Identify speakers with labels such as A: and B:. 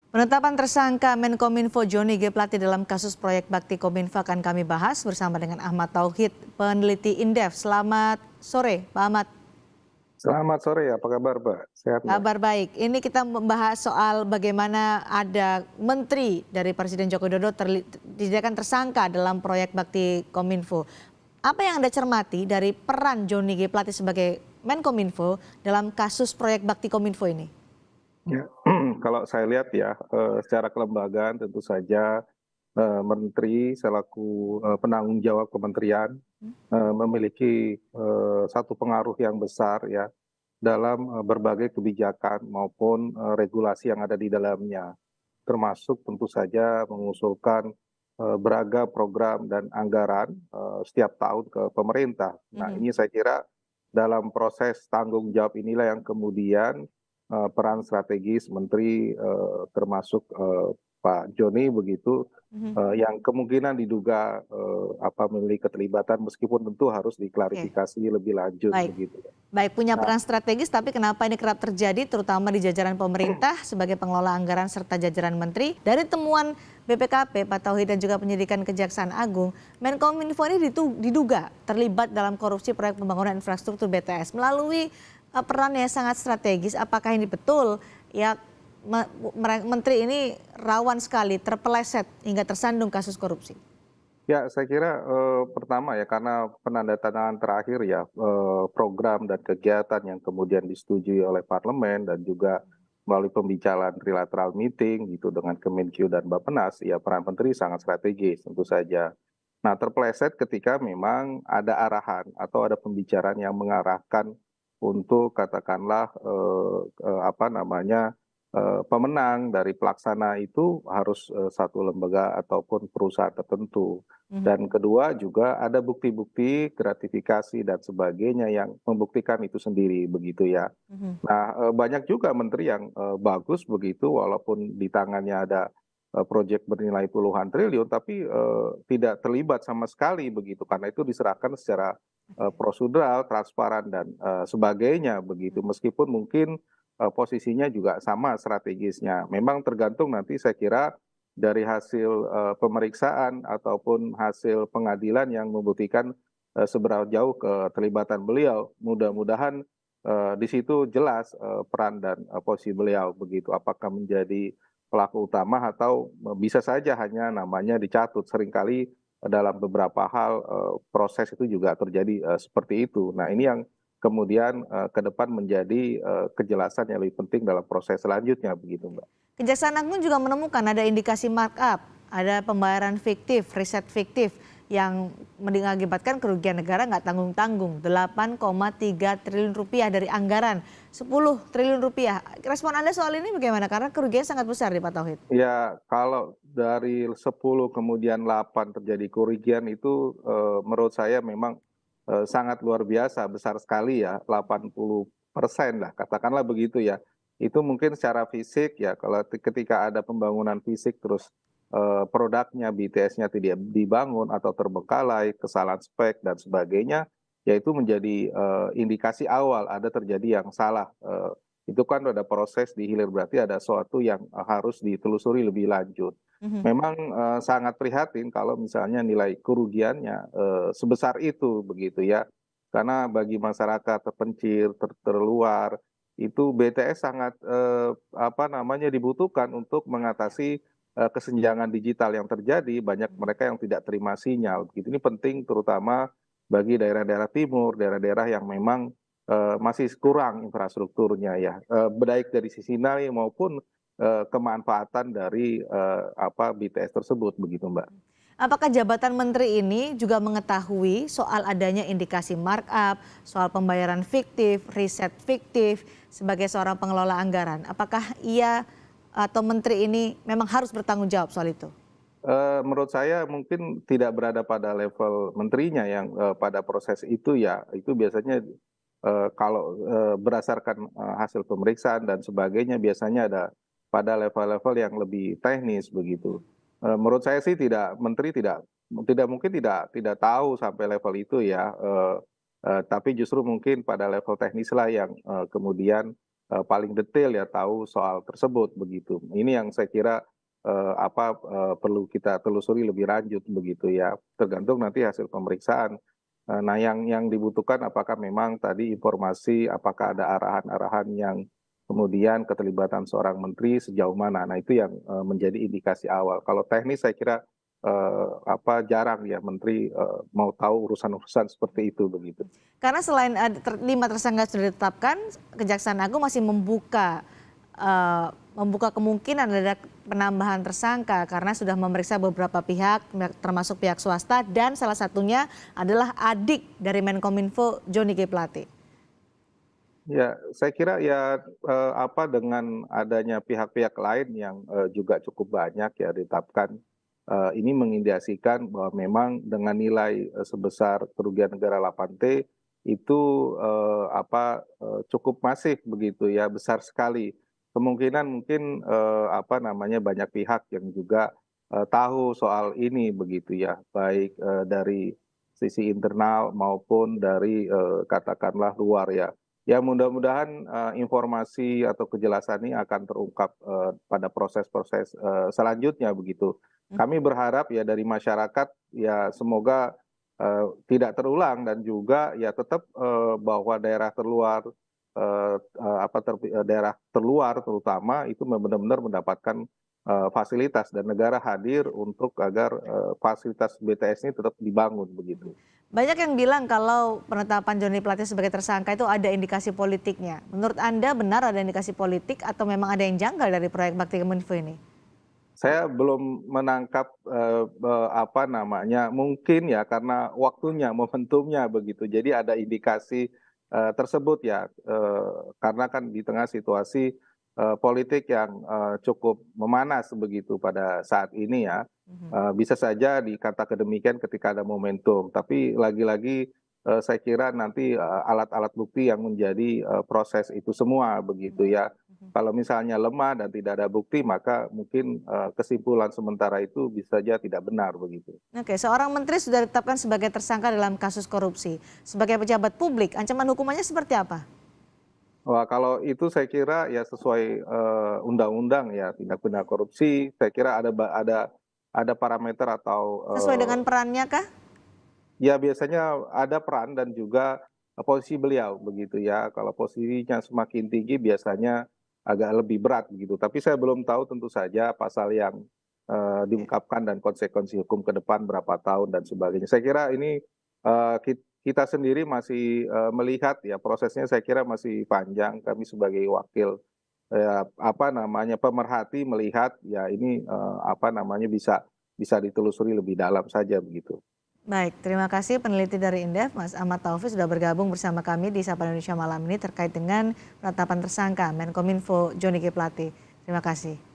A: Penetapan tersangka Menkominfo Joni G. Plate dalam kasus proyek Bakti Kominfo akan kami bahas bersama dengan Ahmad Tauhid, peneliti Indef. Selamat sore, Pak Ahmad.
B: Selamat sore, apa kabar, Mbak? Sehat, Mbak?
A: Kabar baik. Ini kita membahas soal bagaimana ada menteri dari Presiden Joko Widodo dijadikan tersangka dalam proyek Bakti Kominfo. Apa yang Anda cermati dari peran Joni G. Plate sebagai Menkominfo dalam kasus proyek Bakti Kominfo ini?
B: Ya, kalau saya lihat ya, secara kelembagaan tentu saja menteri selaku penanggung jawab kementerian memiliki satu pengaruh yang besar ya dalam berbagai kebijakan maupun regulasi yang ada di dalamnya, termasuk tentu saja mengusulkan beragam program dan anggaran setiap tahun ke pemerintah. Nah,
A: Mhm.
B: ini saya kira dalam proses tanggung jawab inilah yang kemudian peran strategis menteri termasuk Pak Joni begitu
A: Mhm.
B: yang kemungkinan diduga memiliki keterlibatan meskipun tentu harus
A: Oke,
B: diklarifikasi lebih lanjut
A: baik.
B: begitu.
A: Baik, punya
B: Nah,
A: peran strategis, tapi kenapa ini kerap terjadi terutama di jajaran pemerintah sebagai pengelola anggaran serta jajaran menteri? Dari temuan BPKP, Pak Tauhid dan juga penyidikan Kejaksaan Agung, Menkominfo ini diduga terlibat dalam korupsi proyek pembangunan infrastruktur BTS melalui peran yang sangat strategis. Apakah ini betul? Ya, menteri ini rawan sekali terpeleset hingga tersandung kasus korupsi.
B: ya saya kira pertama ya karena penandatanganan terakhir ya program dan kegiatan yang kemudian disetujui oleh parlemen dan juga melalui pembicaraan trilateral meeting gitu dengan Kemenkyu dan Bappenas, ya peran menteri sangat strategis tentu saja. Nah, terpeleset ketika memang ada arahan atau ada pembicaraan yang mengarahkan untuk katakanlah pemenang dari pelaksana itu harus satu lembaga ataupun perusahaan tertentu.
A: Mhm.
B: Dan kedua juga ada bukti-bukti gratifikasi dan sebagainya yang membuktikan itu sendiri begitu ya.
A: Mhm.
B: Nah, banyak juga menteri yang bagus begitu walaupun di tangannya ada proyek bernilai puluhan triliun tapi tidak terlibat sama sekali begitu karena itu diserahkan secara
A: Oke.
B: prosedural, transparan dan sebagainya begitu. Meskipun mungkin posisinya juga sama strategisnya. Memang tergantung nanti saya kira dari hasil pemeriksaan ataupun hasil pengadilan yang membuktikan seberapa jauh keterlibatan beliau. Mudah-mudahan di situ jelas peran dan posisi beliau begitu, apakah menjadi pelaku utama atau bisa saja hanya namanya dicatut. Seringkali dalam beberapa hal proses itu juga terjadi seperti itu. Nah, ini yang kemudian ke depan menjadi kejelasan yang lebih penting dalam proses selanjutnya begitu, Mbak.
A: Kejaksaan Agung juga menemukan ada indikasi markup, ada pembayaran fiktif, riset fiktif yang mengakibatkan kerugian negara nggak tanggung-tanggung, 8,3 triliun rupiah dari anggaran 10 triliun rupiah. Respon Anda soal ini bagaimana? Karena kerugian sangat besar di Pak Tauhid.
B: Ya, kalau dari 10 kemudian 8 terjadi kerugian itu menurut saya memang sangat luar biasa, besar sekali ya, 80% lah, katakanlah begitu ya. Itu mungkin secara fisik ya, kalau ketika ada pembangunan fisik terus produknya, BTS-nya tidak dibangun atau terbengkalai, kesalahan spek dan sebagainya, ya itu menjadi indikasi awal ada terjadi yang salah. Itu kan ada proses di hilir berarti ada sesuatu yang harus ditelusuri lebih lanjut.
A: Mhm.
B: Memang sangat prihatin kalau misalnya nilai kerugiannya sebesar itu begitu ya. Karena bagi masyarakat terpencil, terluar itu BTS sangat dibutuhkan untuk mengatasi kesenjangan digital yang terjadi, banyak mereka yang tidak terima sinyal. Begitu ini penting terutama bagi daerah-daerah timur, daerah-daerah yang memang masih kurang infrastrukturnya ya, baik dari sisi nilai maupun kemanfaatan dari BTS tersebut begitu, Mbak.
A: Apakah jabatan menteri ini juga mengetahui soal adanya indikasi markup, soal pembayaran fiktif, riset fiktif sebagai seorang pengelola anggaran? Apakah ia atau menteri ini memang harus bertanggung jawab soal itu?
B: Menurut saya mungkin tidak berada pada level menterinya yang pada proses itu ya, itu biasanya kalau berdasarkan hasil pemeriksaan dan sebagainya biasanya ada pada level-level yang lebih teknis begitu. Menurut saya sih menteri tidak tidak mungkin tidak tahu sampai level itu ya, tapi justru mungkin pada level teknis lah yang kemudian paling detail ya tahu soal tersebut begitu. Ini yang saya kira perlu kita telusuri lebih lanjut begitu ya, tergantung nanti hasil pemeriksaan. Nah yang dibutuhkan apakah memang tadi informasi, apakah ada arahan-arahan yang kemudian keterlibatan seorang menteri sejauh mana. Nah itu yang menjadi indikasi awal. Kalau teknis saya kira jarang ya menteri mau tahu urusan-urusan seperti itu begitu.
A: Karena selain 5 tersangka sudah ditetapkan, Kejaksaan Agung masih membuka kemungkinan ada penambahan tersangka karena sudah memeriksa beberapa pihak termasuk pihak swasta dan salah satunya adalah adik dari Menkominfo Johnny G. Plate.
B: Ya, saya kira ya dengan adanya pihak-pihak lain yang juga cukup banyak ya ditetapkan, ini mengindikasikan bahwa memang dengan nilai sebesar kerugian negara 8T itu cukup masif begitu ya, besar sekali. Kemungkinan mungkin banyak pihak yang juga tahu soal ini begitu ya, baik dari sisi internal maupun dari katakanlah luar ya. Ya mudah-mudahan informasi atau kejelasan ini akan terungkap pada proses-proses selanjutnya begitu. Kami berharap ya dari masyarakat ya semoga tidak terulang dan juga ya tetap bahwa daerah terluar daerah terluar terutama itu benar-benar mendapatkan fasilitas dan negara hadir untuk agar fasilitas BTS ini tetap dibangun begitu.
A: Banyak yang bilang kalau penetapan Johnny Plate sebagai tersangka itu ada indikasi politiknya. Menurut Anda benar ada indikasi politik atau memang ada yang janggal dari proyek Bakti Kominfo ini?
B: Saya belum menangkap mungkin ya karena waktunya, momentumnya begitu. Jadi ada indikasi tersebut ya, karena kan di tengah situasi politik yang cukup memanas begitu pada saat ini ya. Bisa saja dikatakan demikian ketika ada momentum, tapi lagi-lagi saya kira nanti alat-alat bukti yang menjadi proses itu semua begitu ya. Kalau misalnya lemah dan tidak ada bukti, maka mungkin kesimpulan sementara itu bisa saja tidak benar begitu.
A: Oke, seorang menteri sudah ditetapkan sebagai tersangka dalam kasus korupsi. Sebagai pejabat publik, ancaman hukumannya seperti apa?
B: Wah, kalau itu saya kira ya sesuai undang-undang ya tindak pidana korupsi. Saya kira ada parameter atau
A: Sesuai dengan perannya kah?
B: ya biasanya ada peran dan juga posisi beliau begitu ya. Kalau posisinya semakin tinggi biasanya agak lebih berat begitu. Tapi saya belum tahu tentu saja pasal yang diungkapkan dan konsekuensi hukum ke depan berapa tahun dan sebagainya. Saya kira ini kita sendiri masih melihat ya prosesnya saya kira masih panjang. Kami sebagai wakil pemerhati melihat ya ini bisa ditelusuri lebih dalam saja begitu.
A: Baik, terima kasih peneliti dari Indef, Mas Ahmad Taufik sudah bergabung bersama kami di Sapa Indonesia malam ini terkait dengan penetapan tersangka Menkominfo Johnny G. Plate. Terima kasih.